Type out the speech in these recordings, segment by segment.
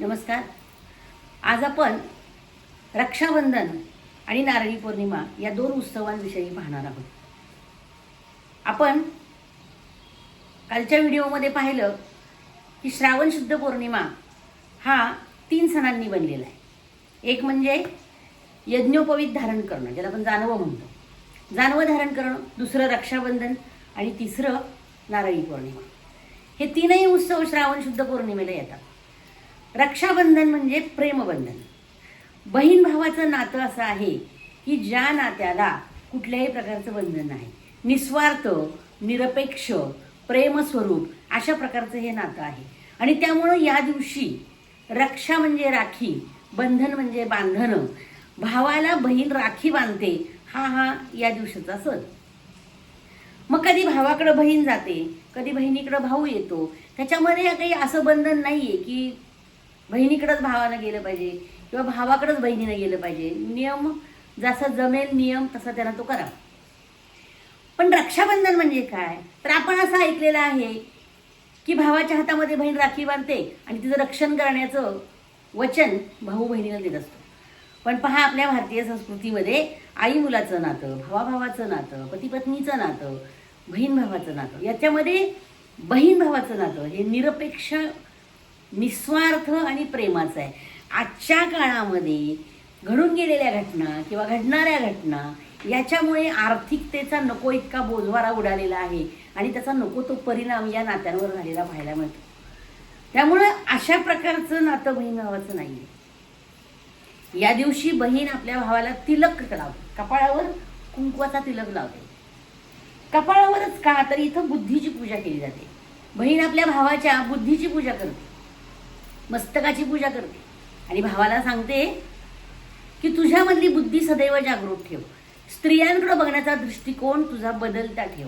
नमस्कार. आज आपण रक्षाबंधन आणि नारळी पौर्णिमा या दोन उत्सवांविषयी पाहणार आहोत. आपण कालच्या व्हिडिओमध्ये पाहिलं की श्रावण शुद्ध पौर्णिमा हा 3 सणांनी बनलेला आहे. एक म्हणजे यज्ञोपवीत धारण करणं, ज्याला आपण जानवं म्हणतो, जानवं धारण करणं. दुसरं रक्षाबंधन आणि तिसरं नारळी पौर्णिमा. हे तीनही उत्सव श्रावण शुद्ध पौर्णिमेला येतात. रक्षाबंधन म्हणजे प्रेमबंधन. बहीण भावाचं नातं असं आहे की ज्या नात्याला कुठल्याही प्रकारचं बंधन नाही, निस्वार्थ, निरपेक्ष, प्रेमस्वरूप अशा प्रकारचं हे नातं आहे. आणि त्यामुळं या दिवशी रक्षा म्हणजे राखी, बंधन म्हणजे बांधणं. भावाला बहीण राखी बांधते हा या दिवसाचा सण. मग कधी भावाकडे बहीण जाते, कधी बहिणीकडे भाऊ येतो. त्याच्यामध्ये काही असं बंधन नाहीये की बहिणीकडेच भावानं गेलं पाहिजे किंवा भावाकडेच बहिणीनं गेलं पाहिजे. नियम जसा जमेल नियम तसा त्याला तो करा. पण रक्षाबंधन म्हणजे काय, तर आपण असं ऐकलेलं आहे की भावाच्या हातामध्ये बहीण राखी बांधते आणि तिचं रक्षण करण्याचं वचन भाऊ बहिणीला देत असतो. पण पहा, आपल्या भारतीय संस्कृतीमध्ये आई मुलाचं नातं, भावाभावाचं नातं, पती पत्नीचं नातं, बहीण भावाचं नातं, याच्यामध्ये बहीण भावाचं नातं हे निरपेक्ष, निस्वार्थ आणि प्रेमाचं आहे. आजच्या काळामध्ये घडून गेलेल्या घटना किंवा घडणाऱ्या घटना याच्यामुळे आर्थिकतेचा नको इतका बोजवारा उडालेला आहे आणि त्याचा नको तो परिणाम या नात्यांवर झालेला पाहायला मिळतो. त्यामुळं अशा प्रकारचं नातं बहीण भावाचं नाही आहे. या दिवशी बहीण आपल्या भावाला तिलक लावते, कपाळावर कुंकवाचा तिलक लावते. कपाळावरच का, तर इथं बुद्धीची पूजा केली जाते. बहीण आपल्या भावाच्या बुद्धीची पूजा करते, मस्तकाची पूजा करते आणि भावाला सांगते की तुझ्यामधली बुद्धी सदैव जागृत ठेव. स्त्रियांकडे बघण्याचा दृष्टिकोन तुझा बदलता ठेव.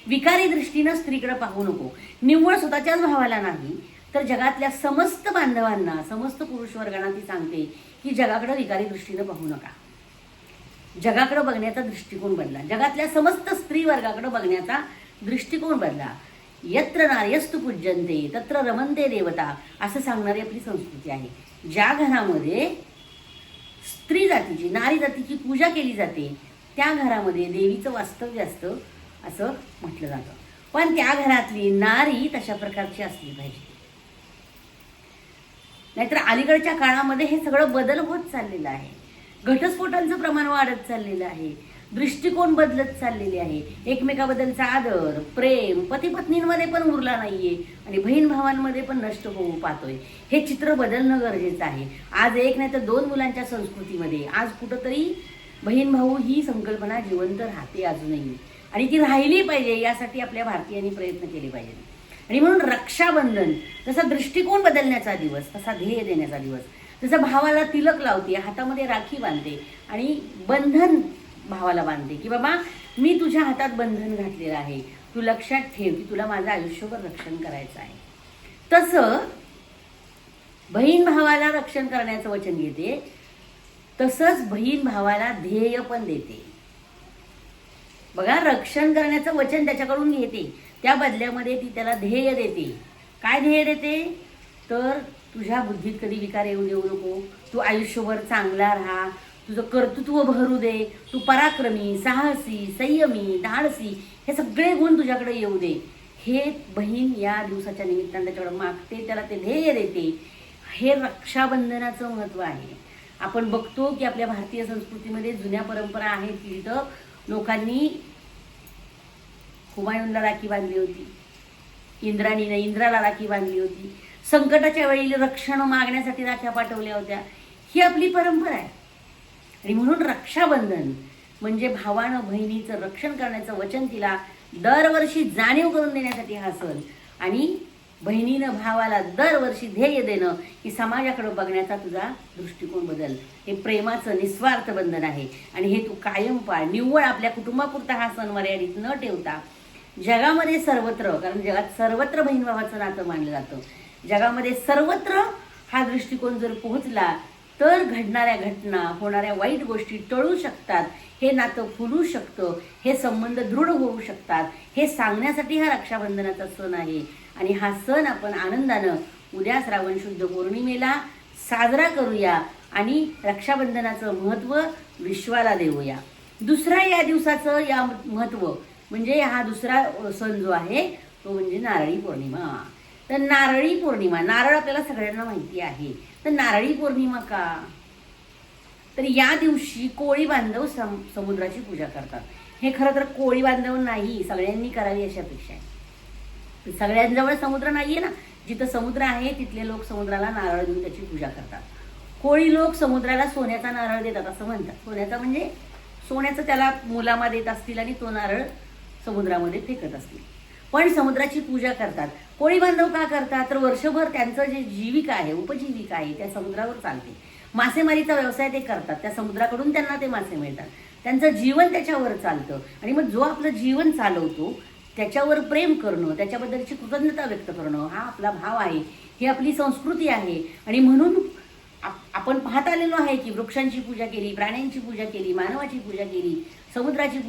विकारी दृष्टीनं स्त्रीकडे पाहू नको. निव्वळ स्वतःच्याच भावाला नाही तर जगातल्या समस्त बांधवांना, समस्त पुरुष वर्गांना ती सांगते की जगाकडे विकारी दृष्टीनं पाहू नका. जगाकडे बघण्याचा दृष्टिकोन बदला. जगातल्या समस्त स्त्री वर्गाकडे बघण्याचा दृष्टिकोन बदला. यत्र नार्यस्तु पूज्यन्ते तत्र रमन्ते देवता, असं सांगणारी आपली संस्कृती आहे. ज्या घरामध्ये स्त्री जातीची, नारी जातीची पूजा केली जाते त्या घरामध्ये देवीचं वास्तव्य असतं असं म्हटलं जातं. पण त्या घरातली नारी तशा प्रकारची असली पाहिजे. नाहीतर अलीकडच्या काळामध्ये हे सगळं बदल होत चाललेलं आहे. घटस्फोटांचं प्रमाण वाढत चाललेलं आहे. दृष्टिकोन बदलत चाललेले आहे. एकमेकाबद्दलचा आदर, प्रेम पती पत्नींमध्ये पण उरला नाहीये आणि बहीण भावांमध्ये पण नष्ट होऊ पाहतोय. हे चित्र बदलणं गरजेचं आहे. आज एक नाही तर 2 मुलांच्या संस्कृतीमध्ये आज कुठंतरी बहीण भाऊ ही संकल्पना जिवंत राहते अजूनही, आणि ती राहिली पाहिजे. यासाठी आपल्या भारतीयांनी प्रयत्न केले पाहिजे. आणि म्हणून रक्षाबंधन जसा दृष्टिकोन बदलण्याचा दिवस, तसा ध्येय देण्याचा दिवस. जसं भावाला तिलक लावते, हातामध्ये राखी बांधते आणि बंधन भावाला बांधते की बाबा मी तुझ्या हातात बंधन घातलेलं आहे, तू लक्षात ठेव की तुला माझं आयुष्यभर रक्षण करायचं आहे. तसं बहीण भावाला रक्षण करण्याचं वचन घेते, तसंच बहीण भावाला ध्येय पण देते. बघा, रक्षण करण्याचं वचन त्याच्याकडून घेते, त्या बदल्यामध्ये ती त्याला ध्येय देते. काय ध्येय देते, तर तुझ्या बुद्धीत कधी विकार येऊ देऊ नको, तू आयुष्यभर चांगला राहा, तुझं कर्तृत्व भरू दे, तू पराक्रमी, साहसी, संयमी, धाडसी हे सगळे गुण तुझ्याकडे येऊ दे. हे बहीण या दिवसाच्या निमित्तानं त्याच्याकडे मागते, त्याला ते ध्येय देते. हे रक्षाबंधनाचं महत्त्व आहे. आपण बघतो की आपल्या भारतीय संस्कृतीमध्ये जुन्या परंपरा आहेत की तिथं लोकांनी हुमायूनला राखी बांधली होती, इंद्राणीने इंद्राला राखी बांधली होती, संकटाच्या वेळी रक्षण मागण्यासाठी राख्या पाठवल्या होत्या. ही आपली परंपरा आहे. आणि म्हणून रक्षाबंधन म्हणजे भावानं बहिणीचं रक्षण करण्याचं वचन तिला दरवर्षी जाणीव करून देण्यासाठी हा सण, आणि बहिणीनं भावाला दरवर्षी ध्येय देणं की समाजाकडे बघण्याचा तुझा दृष्टिकोन बदल. हे प्रेमाचं निस्वार्थ बंधन आहे आणि हे तू कायम पाळ. निव्वळ आपल्या कुटुंबापुरता हा सण मर्यादित न ठेवता जगामध्ये सर्वत्र, कारण जगात सर्वत्र बहीण भावाचं नातं मानलं जातं, जगामध्ये सर्वत्र हा दृष्टिकोन जर पोहोचला तर घडणाऱ्या घटना, होणाऱ्या वाईट गोष्टी टळू शकतात. हे नातं फुलू शकतं, हे संबंध दृढ होऊ शकतात. हे सांगण्यासाठी हा रक्षाबंधनाचा सण आहे आणि हा सण आपण आनंदानं उद्या श्रावण शुद्ध पौर्णिमेला साजरा करूया आणि रक्षाबंधनाचं महत्त्व विश्वाला देऊया. दुसरा या दिवसाचं या महत्त्व म्हणजे हा दुसरा सण जो आहे तो म्हणजे नारळी पौर्णिमा. तर नारळी पौर्णिमा, नारळ आपल्याला सगळ्यांना माहिती आहे. तर नारळी पौर्णिमा का? तर या दिवशी कोळी बांधव समुद्राची पूजा करतात. हे खरं तर कोळी बांधव नाही, सगळ्यांनी करावी अशी अपेक्षा आहे. सगळ्यांजवळ समुद्र नाहीये ना. जिथं समुद्र आहे तिथले लोक समुद्राला नारळ देऊन त्याची पूजा करतात. कोळी लोक समुद्राला सोन्याचा नारळ देतात असं म्हणतात. सोन्याचा म्हणजे सोन्याचं त्याला मुलामा देत असतील आणि तो नारळ समुद्रामध्ये फेकत असतील, पण समुद्राची पूजा करतात. कोळी बांधव का करतात? तर वर्षभर त्यांचं जे जीविका आहे, उपजीविका आहे त्या समुद्रावर चालते. मासेमारीचा व्यवसाय ते करतात, त्या समुद्राकडून त्यांना ते मासे मिळतात, त्यांचं जीवन त्याच्यावर चालतं. आणि मग जो आपलं जीवन चालवतो त्याच्यावर प्रेम करणं, त्याच्याबद्दलची कृतज्ञता व्यक्त करणं हा आपला भाव आहे, ही आपली संस्कृती आहे. आणि म्हणून आपण पाहत आलेलो आहे की वृक्षांची पूजा केली, प्राण्यांची पूजा केली, मानवाची पूजा केली, समुद्राची पूजा